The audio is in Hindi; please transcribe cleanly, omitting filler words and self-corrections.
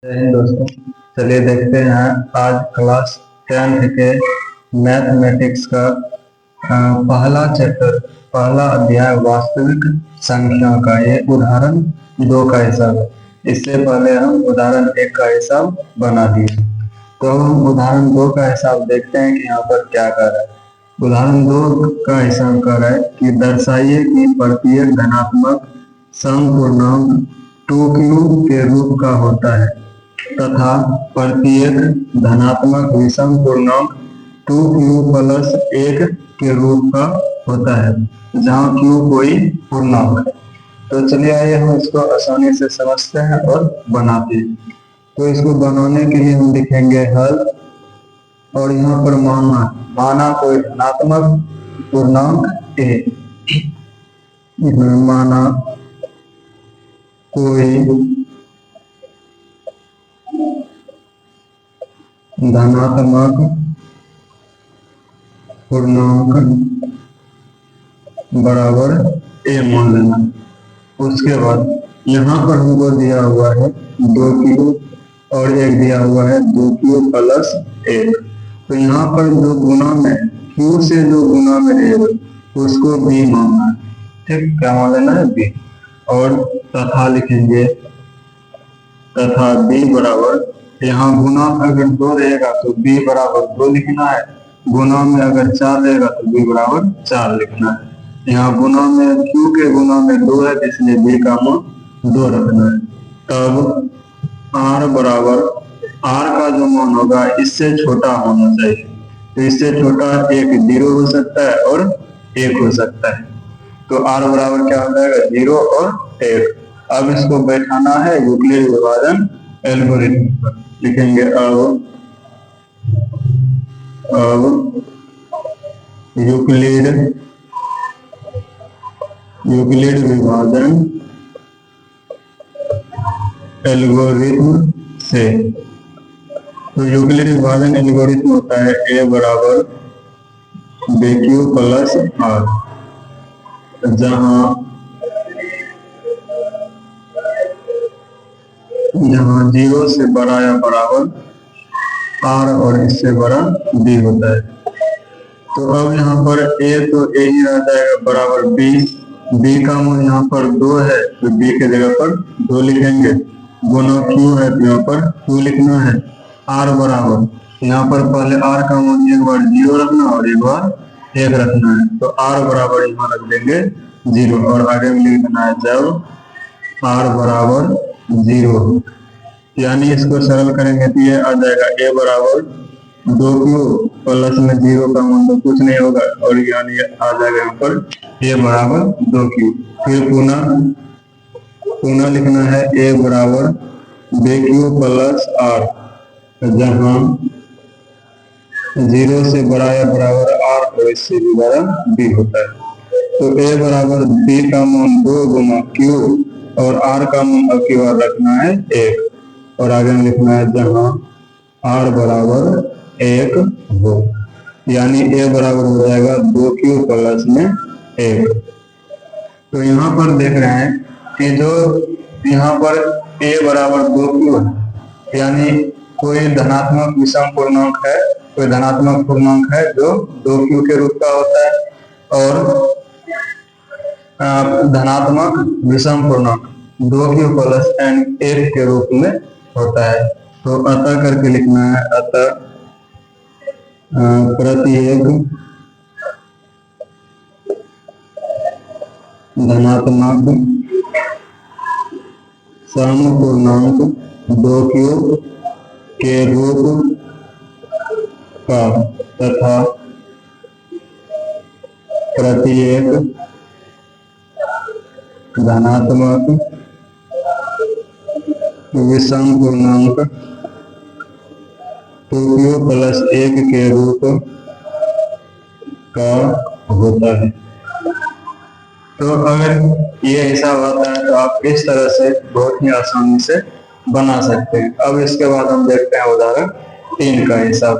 जय हिंद दोस्तों। चलिए देखते हैं आज क्लास 10th के मैथमेटिक्स का पहला चैप्टर, पहला अध्याय वास्तविक संख्या का ये उदाहरण 2 का हिसाब है। इससे पहले हम उदाहरण 1 का हिसाब बना दिए, तो हम उदाहरण 2 का हिसाब देखते हैं कि यहाँ पर क्या कर रहा है। उदाहरण 2 का हिसाब कर रहा है कि दर्शाइए कि प्रत्येक धनात्मक समपूर्णांक 2q के रूप का होता है तथा प्रत्येक धनात्मक विषम पूर्णांक 2q प्लस 1 के रूप का होता है, जहाँ q कोई पूर्णांक है। तो चलिए आइए हम इसको आसानी से समझते हैं और बनाते हैं। तो इसको बनाने के लिए हम लिखेंगे हल, और यहाँ पर माना कोई धनात्मक पूर्णांक a, माना कोई धनात्मक पूर्णांक बराबर a मान लेना। उसके बाद यहाँ पर हमको दिया हुआ है 2q और एक दिया हुआ है 2q प्लस 1। तो यहाँ पर जो गुना में q से जो गुना में a उसको b मानना है। ठीक, क्या मान लेना है b, और तथा लिखेंगे, तथा b बराबर, यहाँ गुना अगर 2 रहेगा तो b बराबर 2 लिखना है, गुना में अगर 4 रहेगा तो b बराबर 4 लिखना है। यहाँ गुना में q के गुना में 2 है, इसलिए b का मान 2 रखना है। तब r बराबर, r का जो मान होगा इससे छोटा होना चाहिए, तो इससे छोटा एक 0 हो सकता है और 1 हो सकता है। तो r बराबर क्या हो जाएगा, 0 और 1। अब इसको बैठाना है यूक्लिड विभाजन एल्गोरिथम पर। लिखेंगे अब यूक्लिड विभाजन एल्गोरिथम से। तो यूक्लिड विभाजन एल्गोरिथम होता है a बराबर bq प्लस r, जहाँ 0 से बड़ा या बराबर r और इससे बड़ा b होता है। तो अब यहाँ पर a तो a ही रह जाएगा बराबर b का मान यहाँ पर 2 है तो b के जगह पर 2 लिखेंगे, गुना q है तो यहाँ पर q लिखना है। r बराबर, यहाँ पर पहले r का मान एक बार 0 रखना और एक बार 1 रखना है, तो r बराबर यहाँ रख देंगे 0, और आगे में लिखना है जब r बराबर 0, यानी इसको सरल करेंगे तो ये आ जाएगा a बराबर 2q प्लस में 0 का मान तो कुछ नहीं होगा, और यानी आ जाएगा यहाँ पर a बराबर 2q। फिर पुनः लिखना है a बराबर bq प्लस r, जहाँ 0 से बड़ा या बराबर r और इससे भी बड़ा b होता है। तो a बराबर b का मान 2 गुना q और r का मान अब की बार रखना है 1, और आगे में लिखना है जहाँ r बराबर 1 हो, यानी a बराबर हो जाएगा 2q प्लस में 1। तो यहाँ पर देख रहे हैं कि जो यहाँ पर a बराबर 2q है, यानी कोई धनात्मक विषम पूर्णांक है, कोई धनात्मक पूर्णांक है जो 2q के रूप का होता है, और धनात्मक विषम पूर्णांक 2q प्लस n1 के रूप में होता है। तो अतः करके लिखना है, अतः प्रत्येक धनात्मक समपूर्णांक 2q के रूप का तथा प्रत्येक धनात्मक विषम पूर्णांक 2q प्लस 1 के रूप का होता है। तो अगर ये हिसाब आता है तो आप इस तरह से बहुत ही आसानी से बना सकते हैं। अब इसके बाद हम देखते हैं उदाहरण 3 का हिसाब।